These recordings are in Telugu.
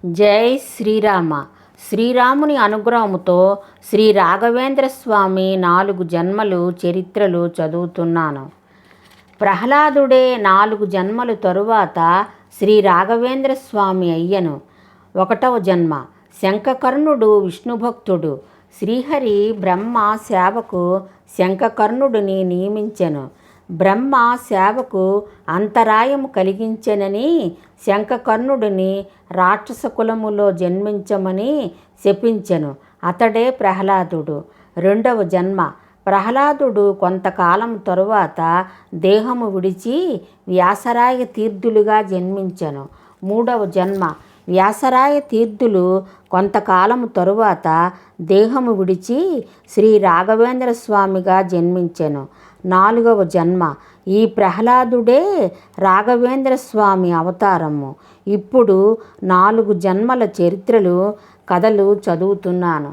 జై శ్రీరామ. శ్రీరాముని అనుగ్రహముతో శ్రీ రాఘవేంద్ర స్వామి 4 జన్మలు చరిత్రలు చదువుతున్నాను. ప్రహ్లాదుడే 4 జన్మలు తరువాత శ్రీ రాఘవేంద్ర స్వామి అయ్యను. 1వ జన్మ శంఖకర్ణుడు విష్ణుభక్తుడు. శ్రీహరి బ్రహ్మ సేవకు శంఖకర్ణుడిని నియమించెను. బ్రహ్మ సేవకు అంతరాయము కలిగించెనని శంఖకర్ణుడిని రాక్షస కులములో జన్మించమని శపించెను. అతడే ప్రహ్లాదుడు. 2వ జన్మ ప్రహ్లాదుడు కొంతకాలం తరువాత దేహము విడిచి వ్యాసరాయ తీర్థులుగా జన్మించెను. 3వ జన్మ వ్యాసరాయ తీర్థులు కొంతకాలము తరువాత దేహము విడిచి శ్రీ రాఘవేంద్ర స్వామిగా జన్మించెను. 4వ జన్మ ఈ ప్రహ్లాదుడే రాఘవేంద్ర స్వామి అవతారము. ఇప్పుడు 4 జన్మల చరిత్రలు కథలు చదువుతున్నాను.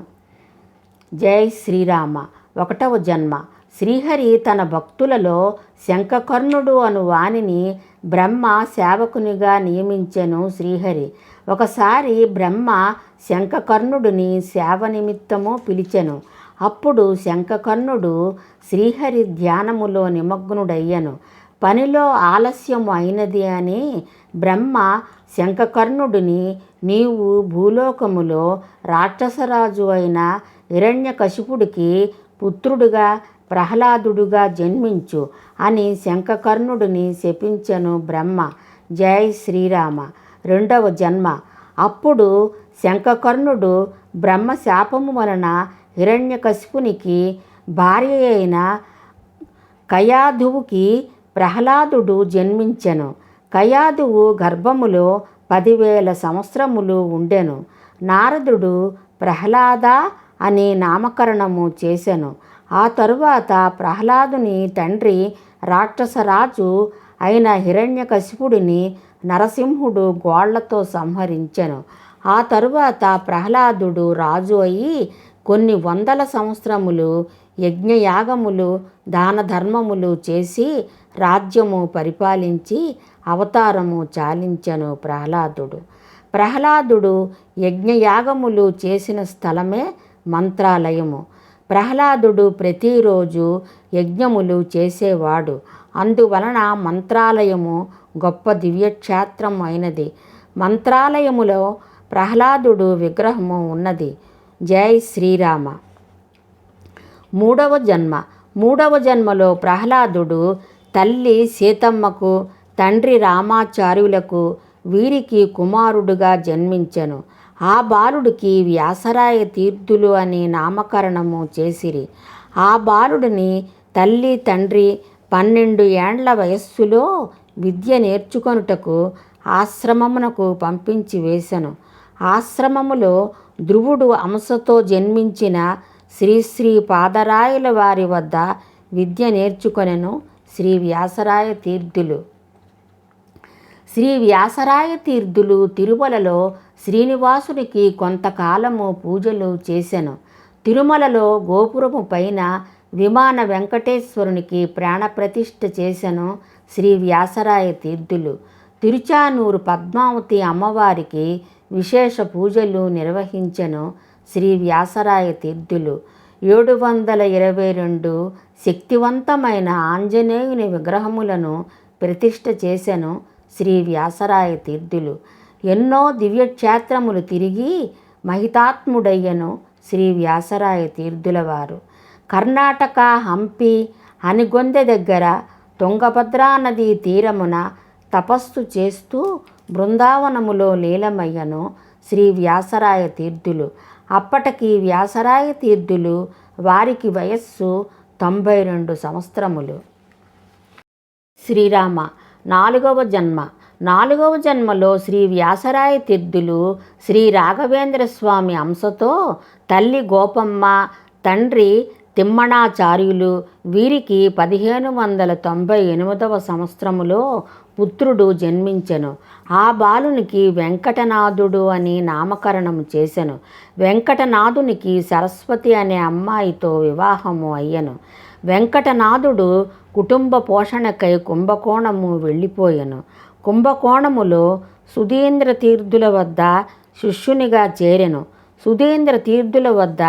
జై శ్రీరామ. 1వ జన్మ శ్రీహరి తన భక్తులలో శంఖకర్ణుడు అను వానిని బ్రహ్మ సేవకునిగా నియమించెను. శ్రీహరి ఒకసారి బ్రహ్మ శంఖకర్ణుడిని సేవ నిమిత్తము పిలిచెను. అప్పుడు శంఖకర్ణుడు శ్రీహరి ధ్యానములో నిమగ్నుడయ్యను. పనిలో ఆలస్యము అయినది అని బ్రహ్మ శంఖకర్ణుడిని, నీవు భూలోకములో రాక్షసరాజు అయిన హిరణ్యకశిపుడికి పుత్రుడుగా ప్రహ్లాదుడుగా జన్మించు అని శంఖకర్ణుడిని శపించెను బ్రహ్మ. జై శ్రీరామ. 2వ జన్మ అప్పుడు శంఖకర్ణుడు బ్రహ్మ శాపము వలన హిరణ్యకశిపునికి భార్య అయిన కయాధువుకి ప్రహ్లాదుడు జన్మించెను. కయాధువు గర్భములో 10,000 సంవత్సరములు ఉండెను. నారదుడు ప్రహ్లాద అని నామకరణము చేసెను. ఆ తరువాత ప్రహ్లాదుని తండ్రి రాక్షసరాజు అయిన హిరణ్యకశిపుడిని నరసింహుడు గోళ్లతో సంహరించెను. ఆ తరువాత ప్రహ్లాదుడు రాజు అయి కొన్ని 100 సంవత్సరములు యజ్ఞయాగములు దాన ధర్మములు చేసి రాజ్యము పరిపాలించి అవతారము చాలించెను. ప్రహ్లాదుడు యజ్ఞయాగములు చేసిన స్థలమే మంత్రాలయము. ప్రహ్లాదుడు ప్రతిరోజు యజ్ఞములు చేసేవాడు. అందువలన మంత్రాలయము గొప్ప దివ్యక్షేత్రం అయినది. మంత్రాలయములో ప్రహ్లాదుడు విగ్రహము ఉన్నది. జై శ్రీరామ. 3వ జన్మలో ప్రహ్లాదుడు తల్లి సీతమ్మకు, తండ్రి రామాచార్యులకు వీరికి కుమారుడుగా జన్మించెను. ఆ బాలుడికి వ్యాసరాయ తీర్థులు అని నామకరణము చేసిరి. ఆ బాలుడిని తల్లి తండ్రి 12 ఏండ్ల వయస్సులో విద్య నేర్చుకొనుటకు ఆశ్రమమునకు పంపించి వేశను. ఆశ్రమములో ధ్రువుడు అంశతో జన్మించిన శ్రీ పాదరాయల వారి వద్ద విద్య నేర్చుకొనెను శ్రీ వ్యాసరాయ తీర్థులు. శ్రీ వ్యాసరాయ తీర్థులు తిరుమలలో శ్రీనివాసునికి కొంతకాలము పూజలు చేసెను. తిరుమలలో గోపురము పైన విమాన వెంకటేశ్వరునికి ప్రాణప్రతిష్ఠ చేసెను శ్రీ వ్యాసరాయ తీర్థులు. తిరుచానూరు పద్మావతి అమ్మవారికి విశేష పూజలు నిర్వహించెను శ్రీ వ్యాసరాయ తీర్థులు. 722 శక్తివంతమైన ఆంజనేయుని విగ్రహములను ప్రతిష్ఠ చేసెను శ్రీ వ్యాసరాయ తీర్థులు. ఎన్నో దివ్యక్షేత్రములు తిరిగి మహితాత్ముడయ్యను శ్రీ వ్యాసరాయ తీర్థుల వారు. కర్ణాటక హంపి అనిగొందె దగ్గర తుంగభద్రా నదీ తీరమున తపస్సు చేస్తూ బృందావనములో లీలమయ్యను శ్రీ వ్యాసరాయ తీర్థులు. అప్పటికి వ్యాసరాయ తీర్థులు వారికి వయస్సు 92 సంవత్సరములు. శ్రీరామ. 4వ జన్మలో శ్రీ వ్యాసరాయ తీర్థులు శ్రీ రాఘవేంద్ర స్వామి అంశతో తల్లి గోపమ్మ, తండ్రి తిమ్మణాచార్యులు వీరికి 1598వ సంవత్సరములో పుత్రుడు జన్మించెను. ఆ బాలునికి వెంకటనాథుడు అని నామకరణము చేసెను. వెంకటనాథునికి సరస్వతి అనే అమ్మాయితో వివాహము అయ్యను. వెంకటనాథుడు కుటుంబ పోషణకై కుంభకోణము వెళ్ళిపోయెను. కుంభకోణములో సుధీంద్ర తీర్థుల వద్ద శిష్యునిగా చేరెను. సుధీంద్ర తీర్థుల వద్ద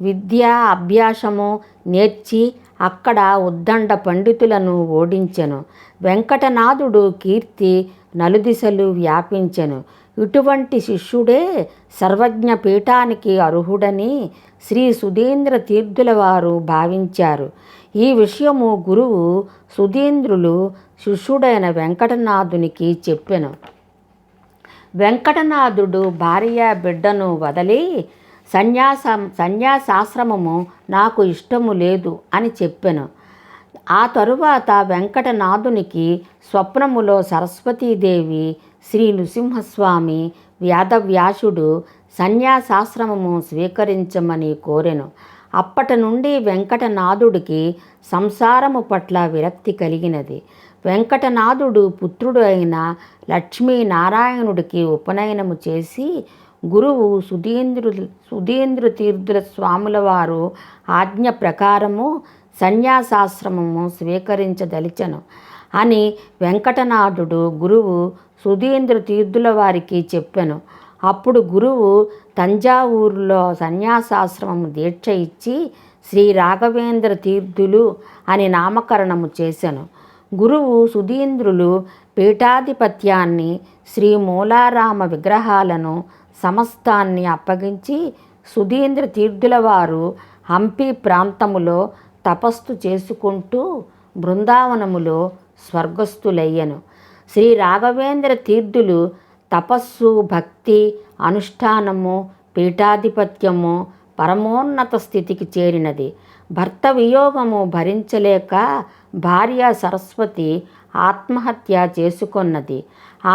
విద్యా అభ్యాసము నేర్చి అక్కడ ఉద్దండ పండితులను ఓడించెను. వెంకటనాథుడు కీర్తి నలుదిశలు వ్యాపించెను. ఇటువంటి శిష్యుడే సర్వజ్ఞ పీఠానికి అర్హుడని శ్రీ సుధీంద్ర తీర్థుల వారు భావించారు. ఈ విషయము గురువు సుధీంద్రులు శిష్యుడైన వెంకటనాథునికి చెప్పెను. వెంకటనాథుడు భార్య బిడ్డను వదలి సన్యాసాశ్రమము నాకు ఇష్టము లేదు అని చెప్పెను. ఆ తరువాత వెంకటనాథునికి స్వప్నములో సరస్వతీదేవి, శ్రీ నృసింహస్వామి, వేదవ్యాసుడు సన్యాసాశ్రమము స్వీకరించమని కోరెను. అప్పటి నుండి వెంకటనాథుడికి సంసారము పట్ల విరక్తి కలిగినది. వెంకటనాథుడు పుత్రుడు అయిన లక్ష్మీనారాయణుడికి ఉపనయనము చేసి గురువు సుధీంద్ర తీర్థుల స్వాముల వారు ఆజ్ఞ ప్రకారము సన్యాసాశ్రమము స్వీకరించదలిచెను అని వెంకటనాథుడు గురువు సుధీంద్ర తీర్థుల వారికి చెప్పెను. అప్పుడు గురువు తంజావూరులో సన్యాసాశ్రమము దీక్ష ఇచ్చి శ్రీ రాఘవేంద్ర తీర్థులు అని నామకరణము చేసెను. గురువు సుధీంద్రులు పీఠాధిపత్యాన్ని, శ్రీ మూలారామ విగ్రహాలను సమస్తాన్ని అప్పగించి సుధీంద్ర తీర్థుల వారు హంపి ప్రాంతములో తపస్సు చేసుకుంటూ బృందావనములో స్వర్గస్థులయ్యను. శ్రీ రాఘవేంద్ర తీర్థులు తపస్సు, భక్తి, అనుష్ఠానము, పీఠాధిపత్యము పరమోన్నత స్థితికి చేరినది. భర్త వియోగము భరించలేక భార్య సరస్వతి ఆత్మహత్య చేసుకొన్నది.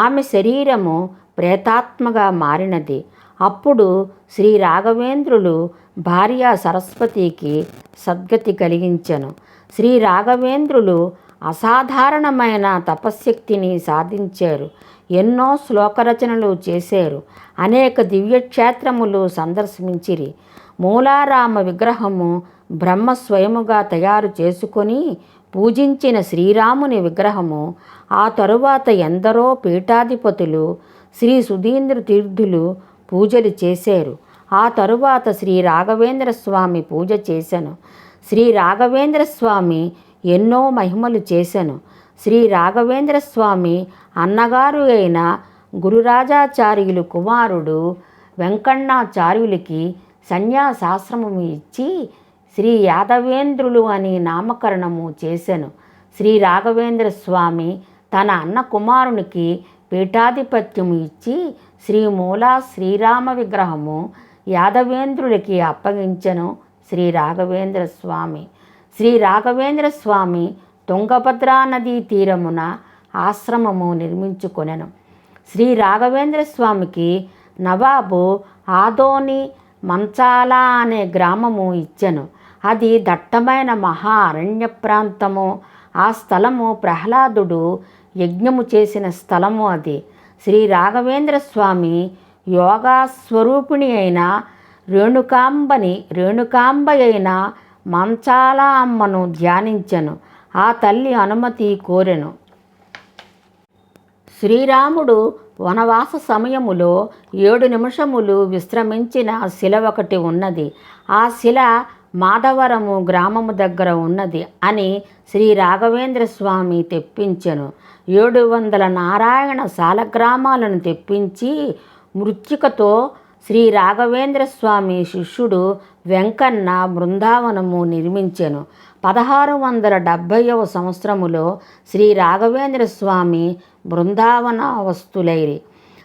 ఆమె శరీరము ప్రేతాత్మగా మారినది. అప్పుడు శ్రీ రాఘవేంద్రులు భార్య సరస్వతికి సద్గతి కలిగించెను. శ్రీ రాఘవేంద్రులు అసాధారణమైన తపశ్శక్తిని సాధించారు. ఎన్నో శ్లోకరచనలు చేశారు. అనేక దివ్యక్షేత్రములు సందర్శించిరి. మూలారామ విగ్రహము బ్రహ్మ స్వయముగా తయారు చేసుకొని పూజించిన శ్రీరాముని విగ్రహము, ఆ తరువాత ఎందరో పీఠాధిపతులు శ్రీ సుధీంద్ర తీర్థులు పూజలు చేశారు. ఆ తరువాత శ్రీ రాఘవేంద్ర స్వామి పూజ చేశాను. శ్రీ రాఘవేంద్ర స్వామి ఎన్నో మహిమలు చేశాను. శ్రీ రాఘవేంద్ర స్వామి అన్నగారు అయిన గురురాజాచార్యులు కుమారుడు వెంకణాచార్యులకి సన్యాసాశ్రమము ఇచ్చి శ్రీ యాదవేంద్రులు అని నామకరణము చేశాను. శ్రీ రాఘవేంద్ర స్వామి తన అన్న కుమారునికి పీఠాధిపత్యము ఇచ్చి శ్రీ మూలా శ్రీరామ విగ్రహము యాదవేంద్రులకి అప్పగించెను. శ్రీ రాఘవేంద్ర స్వామి శ్రీ రాఘవేంద్ర స్వామి తుంగభద్రా నదీ తీరమున ఆశ్రమము నిర్మించుకొనెను. శ్రీ రాఘవేంద్ర స్వామికి నవాబు ఆదోని మంచాల అనే గ్రామము ఇచ్చెను. అది దట్టమైన మహా అరణ్య ప్రాంతము. ఆ స్థలము ప్రహ్లాదుడు యజ్ఞము చేసిన స్థలము అది. శ్రీ రాఘవేంద్ర స్వామి యోగా స్వరూపిణి అయిన రేణుకాంబ అయిన మంచాల అమ్మను ధ్యానించెను. ఆ తల్లి అనుమతి కోరెను. శ్రీరాముడు వనవాస సమయములో 7 నిమిషములు విశ్రమించిన శిల ఒకటి ఉన్నది. ఆ శిల మాధవరము గ్రామము దగ్గర ఉన్నది అని శ్రీ రాఘవేంద్ర స్వామి తెప్పించెను. 700 నారాయణ సాలగ్రామాలను తెప్పించి మృత్తికతో శ్రీ రాఘవేంద్ర స్వామి శిష్యుడు వెంకన్న బృందావనము నిర్మించెను. 1670వ సంవత్సరములో శ్రీ రాఘవేంద్ర స్వామి బృందావనవస్తులైరి.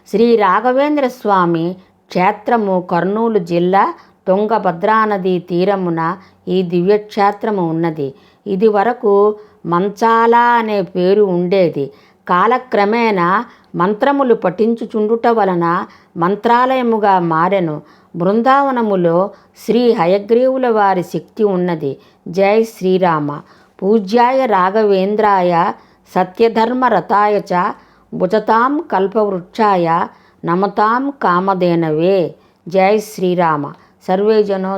శ్రీ రాఘవేంద్ర స్వామి క్షేత్రము కర్నూలు జిల్లా తుంగభద్రానదీ తీరమున ఈ దివ్యక్షేత్రము ఉన్నది. ఇది వరకు మంచాల అనే పేరు ఉండేది. కాలక్రమేణా మంత్రములు పఠించుచుండుట వలన మంత్రాలయముగా మారెను. బృందావనములో శ్రీ హయగ్రీవుల వారి శక్తి ఉన్నది. జై శ్రీరామ. పూజ్యాయ రాఘవేంద్రాయ సత్యధర్మరతాయ చ భుజతాం కల్పవృక్షాయ నమతాం కామధేనవే. జై శ్రీరామ. సర్వే జనో